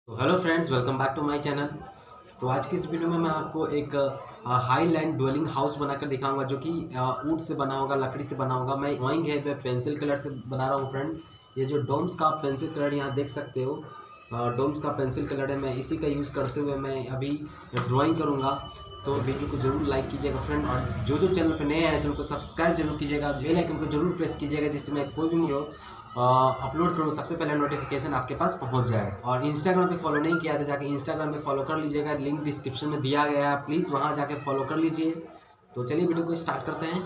तो hello friends, welcome back to my channel. तो आज की इस वीडियो में मैं आपको एक हाईलैंड ड्वेलिंग हाउस बनाकर दिखाऊंगा जो कि वुड से बना होगा, लकड़ी से बना होगा। मैं ड्राइंग है वह पेंसिल कलर से बना रहा हूँ फ्रेंड। ये जो डोम्स का पेंसिल कलर यहाँ देख सकते हो, डोम्स का पेंसिल कलर है। मैं इसी का यूज़ करते हुए मैं अभी ड्राइंग करूँगा। तो वीडियो को जरूर लाइक कीजिएगा फ्रेंड, और जो चैनल पर नए आए चैनल को सब्सक्राइब जरूर कीजिएगा, बेल आइकन को जरूर प्रेस कीजिएगा, जिससे मैं कोई भी वीडियो अपलोड करूँ सबसे पहले नोटिफिकेशन आपके पास पहुंच जाए। और इंस्टाग्राम पे फॉलो नहीं किया तो जाके इंस्टाग्राम पे फॉलो कर लीजिएगा, लिंक डिस्क्रिप्शन में दिया गया है, प्लीज़ वहां जाके फॉलो कर लीजिए। तो चलिए वीडियो को स्टार्ट करते हैं।